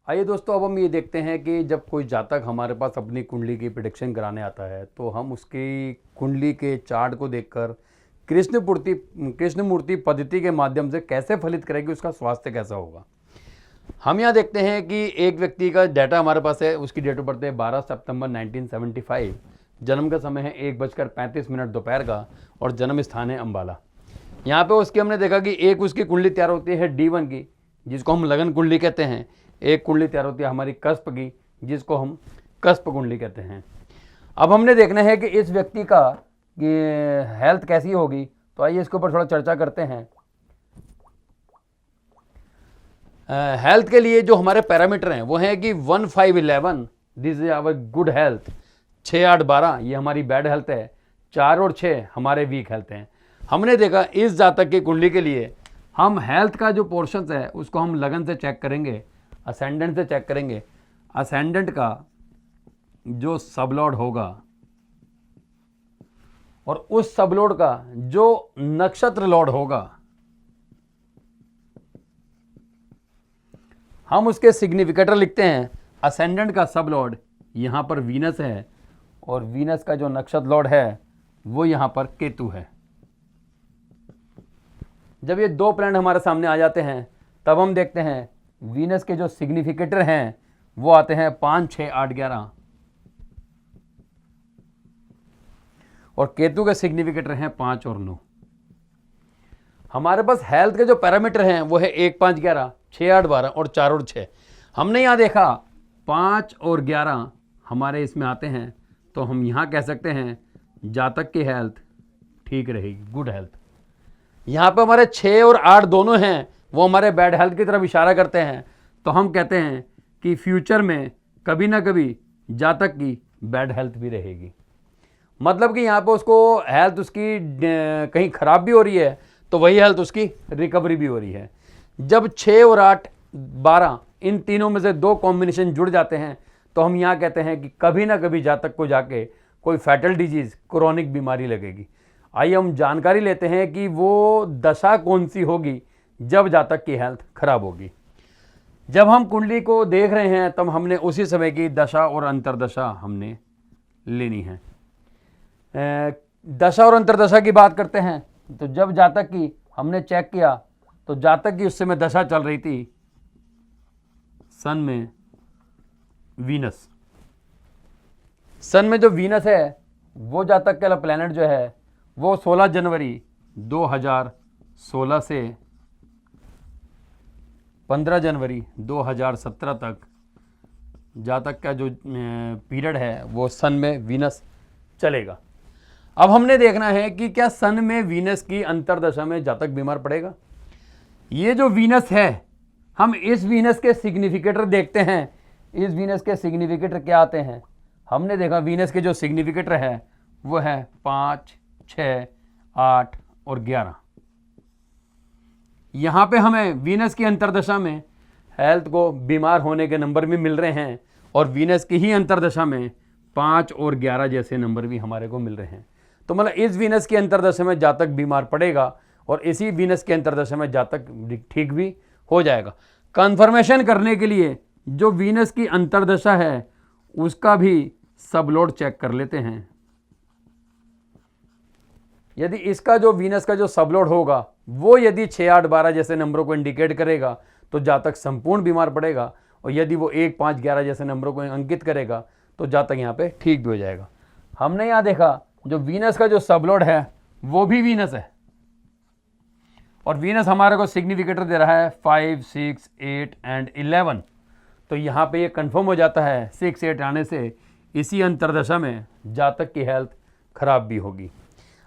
आइए दोस्तों, अब हम ये देखते हैं कि जब कोई जातक हमारे पास अपनी कुंडली की प्रेडिक्शन कराने आता है तो हम उसकी कुंडली के चार्ट को देखकर कृष्णमूर्ति पद्धति के माध्यम से कैसे फलित करें कि उसका स्वास्थ्य कैसा होगा। हम यहाँ देखते हैं कि एक व्यक्ति का डाटा हमारे पास है। उसकी डेट ऑफ बर्थ है 12 सितंबर 1975। जन्म का समय है 1:35 दोपहर का और जन्म स्थान है अम्बाला। यहाँ पे उसकी हमने देखा कि एक उसकी कुंडली तैयार होती है D1 की, जिसको हम लगन कुंडली कहते हैं। एक कुंडली तैयार होती है हमारी कस्प की, जिसको हम कस्प कुंडली कहते हैं। अब हमने देखना है कि इस व्यक्ति का हेल्थ कैसी होगी, तो आइए इसके ऊपर थोड़ा चर्चा करते हैं। हेल्थ के लिए जो हमारे पैरामीटर हैं वो है कि 1, 5, 11 this is our good health, 6, 8, 12 ये हमारी बैड हेल्थ है, 4 और 6 हमारे वीक हेल्थ हैं। हमने देखा इस जातक की कुंडली के लिए हम हेल्थ का जो पोर्शन है उसको हम लगन से चेक करेंगे, असेंडेंट से चेक करेंगे। असेंडेंट का जो सबलॉर्ड होगा और उस सबलॉर्ड का जो नक्षत्र लॉर्ड होगा, हम उसके सिग्निफिकेटर लिखते हैं। असेंडेंट का सबलॉर्ड यहां पर वीनस है और वीनस का जो नक्षत्र लॉर्ड है वो यहां पर केतु है। जब ये दो प्लैनेट हमारे सामने आ जाते हैं तब हम देखते हैं वीनस के जो सिग्निफिकेटर हैं वो आते हैं 5, 6, 8, 11 और केतु के सिग्निफिकेटर हैं 5 और 9। हमारे पास हेल्थ के जो पैरामीटर हैं वो है 1, 5, 11, 6, 8, 12 और 4 और 6। हमने यहाँ देखा 5 और 11 हमारे इसमें आते हैं, तो हम यहाँ कह सकते हैं जातक की हेल्थ ठीक रहेगी, गुड हेल्थ। यहाँ पे हमारे 6 और 8 दोनों हैं, वो हमारे बैड हेल्थ की तरफ इशारा करते हैं। तो हम कहते हैं कि फ्यूचर में कभी ना कभी जातक की बैड हेल्थ भी रहेगी। मतलब कि यहाँ पे उसको हेल्थ उसकी कहीं ख़राब भी हो रही है तो वही हेल्थ उसकी रिकवरी भी हो रही है। जब 6 और 8, 12 इन तीनों में से दो कॉम्बिनेशन जुड़ जाते हैं तो हम यहाँ कहते हैं कि कभी ना कभी जातक को जाके कोई फैटल डिजीज़, क्रोनिक बीमारी लगेगी। आइए हम जानकारी लेते हैं कि वो दशा कौन सी होगी जब जातक की हेल्थ खराब होगी। जब हम कुंडली को देख रहे हैं तब हमने उसी समय की दशा और अंतरदशा हमने लेनी है। दशा और अंतरदशा की बात करते हैं तो जब जातक की हमने चेक किया तो जातक की उस समय दशा चल रही थी सन में वीनस। सन में जो वीनस है वो जातक का प्लैनेट जो है वो 16 जनवरी 2016 से 15 जनवरी 2017 तक जातक का जो पीरियड है वो सन में वीनस चलेगा। अब हमने देखना है कि क्या सन में वीनस की अंतरदशा में जातक बीमार पड़ेगा। ये जो वीनस है, हम इस वीनस के सिग्निफिकेटर देखते हैं। इस वीनस के सिग्निफिकेटर क्या आते हैं? हमने देखा वीनस के जो सिग्निफिकेटर है वो है 5, 6, 8 और 11। यहाँ पे हमें वीनस की अंतरदशा में हेल्थ को बीमार होने के नंबर भी मिल रहे हैं और वीनस की ही अंतरदशा में 5 और 11 जैसे नंबर भी हमारे को मिल रहे हैं। तो मतलब इस वीनस की अंतरदशा में जातक बीमार पड़ेगा और इसी वीनस के अंतरदशा में जातक ठीक भी हो जाएगा। कंफर्मेशन करने के लिए जो वीनस की अंतरदशा है उसका भी सबलोड चेक कर लेते हैं। यदि इसका जो वीनस का जो सबलोड होगा वो यदि 6, 8, 12 जैसे नंबरों को इंडिकेट करेगा तो जातक संपूर्ण बीमार पड़ेगा, और यदि वो 1, 5, 11 जैसे नंबरों को अंकित करेगा तो जातक यहाँ पे ठीक भी हो जाएगा। हमने यहाँ देखा जो वीनस का जो सबलोड है वो भी वीनस है और वीनस हमारे को सिग्निफिकेटर दे रहा है 5, 6, 8 एंड 11। तो यहाँ पे ये कंफर्म हो जाता है 6, 8 आने से इसी अंतरदशा में जातक की हेल्थ खराब भी होगी।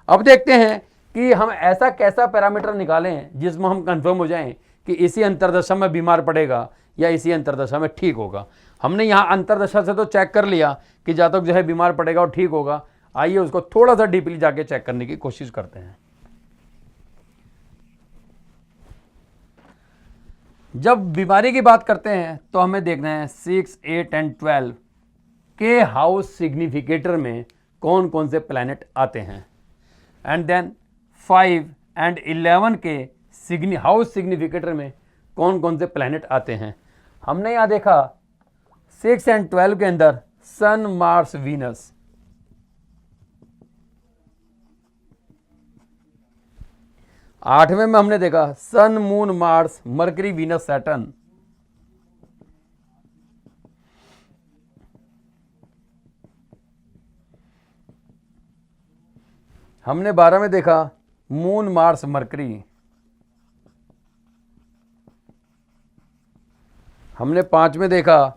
अब देखते हैं कि हम ऐसा कैसा पैरामीटर निकालें जिसमें हम कंफर्म हो जाएं कि इसी अंतरदशा में बीमार पड़ेगा या इसी अंतरदशा में ठीक होगा। हमने यहाँ अंतरदशा से तो चेक कर लिया कि जातक जो है बीमार पड़ेगा और ठीक होगा। आइए उसको थोड़ा सा डीपली जाके चेक करने की कोशिश करते हैं। जब बीमारी की बात करते हैं तो हमें देखना है 6, 8 एंड 12 के हाउस सिग्निफिकेटर में कौन कौन से प्लैनेट आते हैं, एंड देन 5 एंड 11 के हाउस सिग्निफिकेटर में कौन कौन से प्लैनेट आते हैं। हमने यहाँ देखा 6 एंड 12 के अंदर सन, मार्स, वीनस। आठवें में हमने देखा sun, moon, Mars, Mercury, Venus, Saturn. हमने 12 में देखा मून, मार्स, मरकरी। हमने 5 में देखा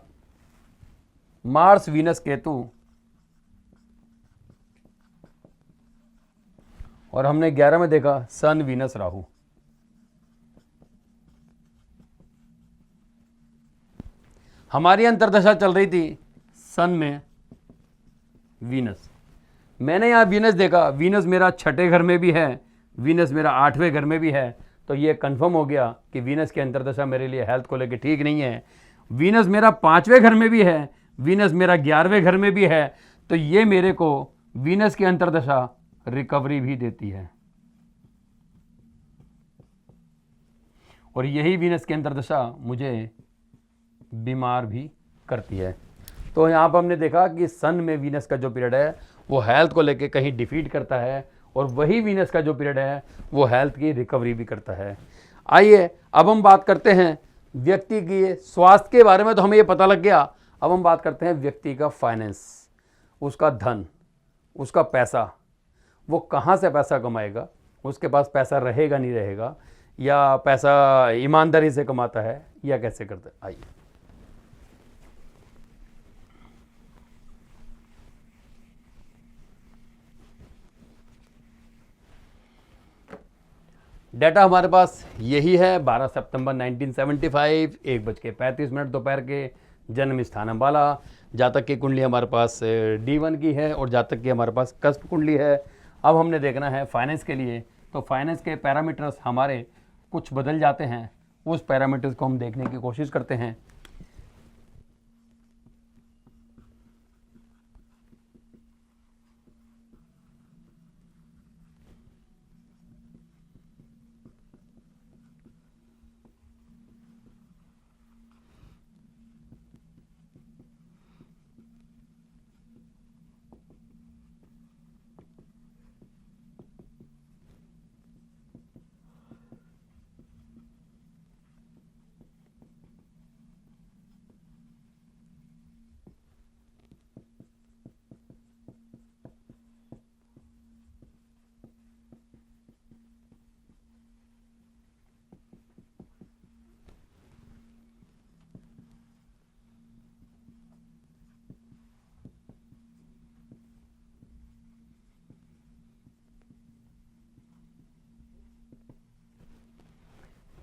मार्स, वीनस, केतु। और हमने 11 में देखा सन, वीनस, राहु। हमारी अंतर्दशा चल रही थी सन में वीनस। मैंने यहाँ वीनस देखा, वीनस मेरा छठे घर में भी है, वीनस मेरा 8वें घर में भी है, तो ये कंफर्म हो गया कि वीनस की अंतर्दशा मेरे लिए हेल्थ को लेकर ठीक नहीं है। वीनस मेरा 5वें घर में भी है, वीनस मेरा 11वें घर में भी है, तो ये मेरे को वीनस की अंतर्दशा रिकवरी भी देती है। और यही वीनस की अंतर्दशा मुझे बीमार भी करती है। तो यहाँ पर हमने देखा कि सन में वीनस का जो पीरियड है वो हेल्थ को लेके कहीं डिफीट करता है, और वही वीनस का जो पीरियड है वो हेल्थ की रिकवरी भी करता है। आइए अब हम बात करते हैं व्यक्ति की स्वास्थ्य के बारे में, तो हमें ये पता लग गया। अब हम बात करते हैं व्यक्ति का फाइनेंस, उसका धन, उसका पैसा, वो कहाँ से पैसा कमाएगा, उसके पास पैसा रहेगा नहीं रहेगा, या पैसा ईमानदारी से कमाता है या कैसे करता है। आइए डाटा हमारे पास यही है। 12 सितंबर 1975, 1:35 दोपहर के, जन्म स्थान अम्बाला। जातक की कुंडली हमारे पास D1 की है और जातक की हमारे पास कस्प कुंडली है। अब हमने देखना है फाइनेंस के लिए, तो फाइनेंस के पैरामीटर्स हमारे कुछ बदल जाते हैं, उस पैरामीटर्स को हम देखने की कोशिश करते हैं।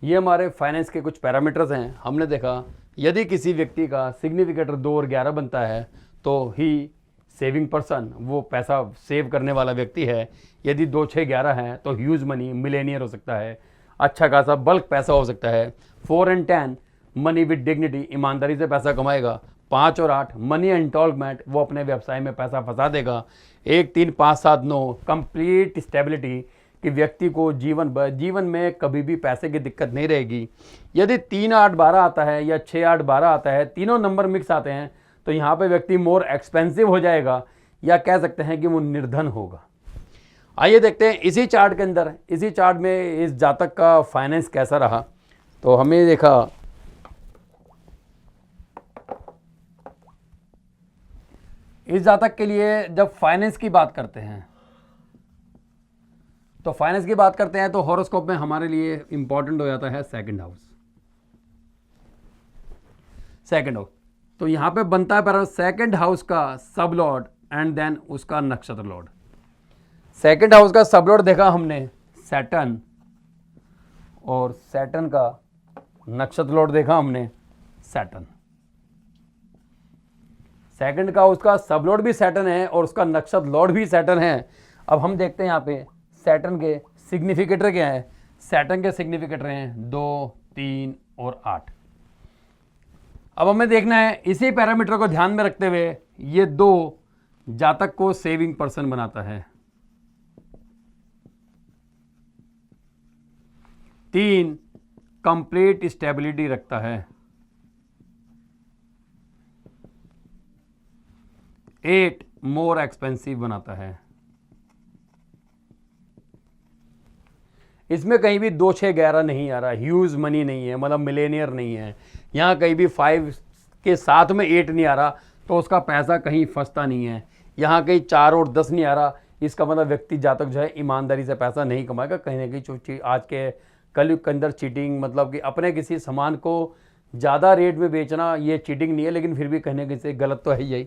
ये हमारे फाइनेंस के कुछ पैरामीटर्स हैं। हमने देखा यदि किसी व्यक्ति का सिग्निफिकेटर 2 और 11 बनता है तो ही सेविंग पर्सन, वो पैसा सेव करने वाला व्यक्ति है। यदि 2, 6, 11 है तो ह्यूज मनी, मिलेनियर हो सकता है, अच्छा खासा बल्क पैसा हो सकता है। 4 एंड 10 मनी विद डिग्निटी, ईमानदारी से पैसा कमाएगा। 5 और 8 मनी एंटॉलमेंट, वो अपने व्यवसाय में पैसा फंसा देगा। 1, 3, 5, 7, 9 कंप्लीट स्टेबिलिटी, कि व्यक्ति को जीवन में कभी भी पैसे की दिक्कत नहीं रहेगी। यदि 3, 8, 12 आता है या 6, 8, 12 आता है, तीनों नंबर मिक्स आते हैं, तो यहाँ पे व्यक्ति मोर एक्सपेंसिव हो जाएगा, या कह सकते हैं कि वो निर्धन होगा। आइए देखते हैं इसी चार्ट के अंदर, इसी चार्ट में इस जातक का फाइनेंस कैसा रहा। तो हमें देखा इस जातक के लिए जब फाइनेंस की बात करते हैं, तो फाइनेंस की बात करते हैं तो हॉरोस्कोप में हमारे लिए इंपॉर्टेंट हो जाता है सेकंड हाउस। सेकंड हाउस, तो यहां पे बनता है पर सेकंड हाउस का सब लॉर्ड एंड देन उसका नक्षत्र लॉर्ड। सेकंड हाउस का सब लॉर्ड देखा हमने सैटर्न, और सैटर्न का नक्षत्र लॉर्ड देखा हमने सैटर्न। सेकंड का उसका सब लॉर्ड भी सैटर्न है और उसका नक्षत्र लॉर्ड भी सैटर्न है। अब हम देखते हैं यहाँ पे सैटर्न के सिग्निफिकेटर क्या है। सैटर्न के सिग्निफिकेटर हैं 2, 3 और 8। अब हमें देखना है इसी पैरामीटर को ध्यान में रखते हुए, ये 2 जातक को सेविंग पर्सन बनाता है, 3 कंप्लीट स्टेबिलिटी रखता है, 8 मोर एक्सपेंसिव बनाता है। इसमें कहीं भी 2 6 11 नहीं आ रहा, ह्यूज मनी नहीं है, मतलब मिलेनियर नहीं है। यहाँ कहीं भी 5 के साथ में 8 नहीं आ रहा तो उसका पैसा कहीं फंसता नहीं है। यहाँ कहीं 4 और 10 नहीं आ रहा, इसका मतलब व्यक्ति जातक जो है ईमानदारी से पैसा नहीं कमाएगा। कहीं ना कहीं आज के कलयुग के अंदर चीटिंग, मतलब कि अपने किसी सामान को ज़्यादा रेट में बेचना, ये चीटिंग नहीं है, लेकिन फिर भी कहीं ना कहीं से गलत तो है ही।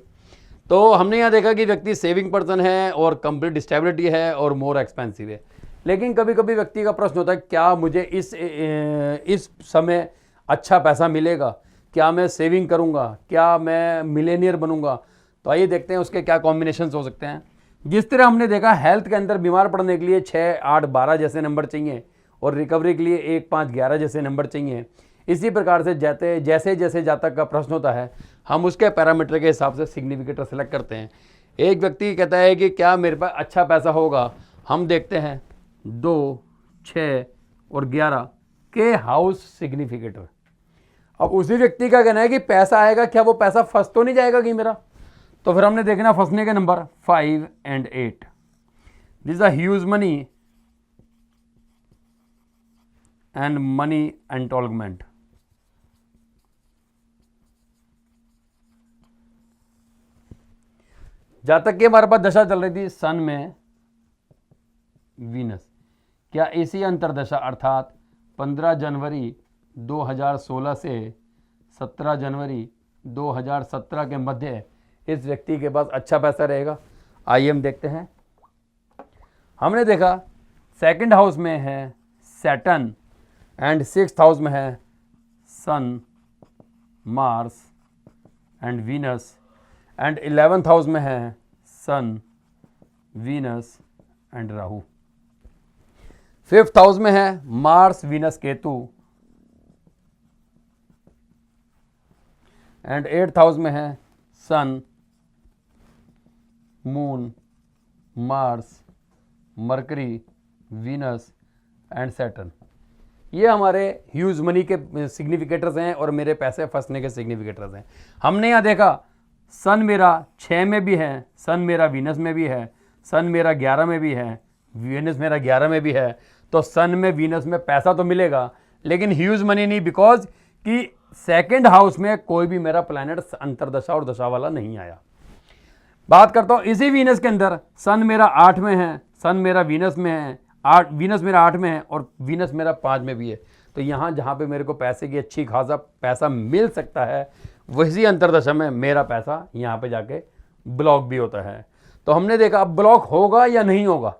तो हमने यहाँ देखा कि व्यक्ति सेविंग पर्सन है और कंप्लीट स्टेबिलिटी है और मोर एक्सपेंसिव है। लेकिन कभी कभी व्यक्ति का प्रश्न होता है क्या मुझे इस समय अच्छा पैसा मिलेगा, क्या मैं सेविंग करूँगा, क्या मैं मिलेनियर बनूंगा। तो आइए देखते हैं उसके क्या कॉम्बिनेशन हो सकते हैं। जिस तरह हमने देखा हेल्थ के अंदर बीमार पड़ने के लिए 6 8 12 जैसे नंबर चाहिए और रिकवरी के लिए 1 5 11 जैसे नंबर चाहिए, इसी प्रकार से जैसे जैसे जातक का प्रश्न होता है हम उसके पैरामीटर के हिसाब से सिग्निफिकेटर सेलेक्ट करते हैं। एक व्यक्ति कहता है कि क्या मेरे पास अच्छा पैसा होगा, हम देखते हैं 2 6 और 11 के हाउस सिग्निफिकेटर। अब उसी व्यक्ति का कहना है कि पैसा आएगा, क्या वो पैसा फंस तो नहीं जाएगा कि मेरा। तो फिर हमने देखना फंसने के number 5 and 8। This are huge money and money entitlement. जहां तक कि हमारे पास दशा चल रही थी सन में वीनस, क्या इसी अंतरदशा अर्थात 15 जनवरी 2016 से 17 जनवरी 2017 के मध्य इस व्यक्ति के पास अच्छा पैसा रहेगा। आइए हम देखते हैं। हमने देखा सेकंड हाउस में है सैटर्न एंड 6th हाउस में है sun, Mars and Venus and 11th house में है sun, Venus and Rahu. 5th house में है Mars, Venus, Ketu and 8th house में है sun, moon, Mars, Mercury, Venus and Saturn. ये हमारे ह्यूज मनी के सिग्निफिकेटर्स हैं और मेरे पैसे फंसने के सिग्निफिकेटर्स हैं। हमने यहाँ देखा सन मेरा 6 में भी है, सन मेरा वीनस में भी है, सन मेरा 11 में भी है, वीनस मेरा 11 में भी है। तो सन में वीनस में पैसा तो मिलेगा लेकिन ह्यूज मनी नहीं, बिकॉज कि सेकंड हाउस में कोई भी मेरा प्लैनेट अंतरदशा और दशा वाला नहीं आया। बात करता हूँ इसी वीनस के अंदर, सन मेरा 8 में है, सन मेरा वीनस में है, वीनस मेरा 8 में है और वीनस मेरा 5 में भी है। तो यहाँ जहाँ पे मेरे को पैसे की अच्छी खासा पैसा मिल सकता है, वही अंतरदशा में मेरा पैसा यहाँ पे जाके ब्लॉक भी होता है। तो हमने देखा अब ब्लॉक होगा या नहीं होगा,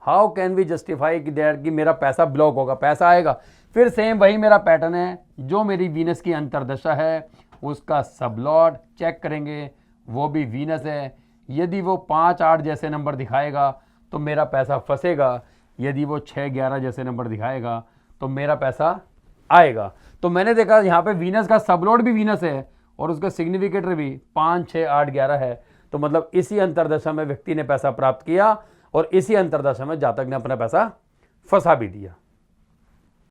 हाउ कैन वी जस्टिफाई कि दैट कि मेरा पैसा ब्लॉक होगा, पैसा आएगा। फिर सेम वही मेरा पैटर्न है, जो मेरी वीनस की अंतरदशा है उसका सबलॉर्ड चेक करेंगे, वो भी वीनस है। यदि वो 5 8 जैसे नंबर दिखाएगा तो मेरा पैसा फंसेगा, यदि वो 6 11 जैसे नंबर दिखाएगा तो मेरा पैसा आएगा। तो मैंने देखा यहाँ पे वीनस का सबलॉर्ड भी वीनस है और उसका सिग्निफिकेटर भी 5 6 8 11 है। तो मतलब इसी अंतरदशा में व्यक्ति ने पैसा प्राप्त किया और इसी अंतरदशा में जातक ने अपना पैसा फंसा भी दिया।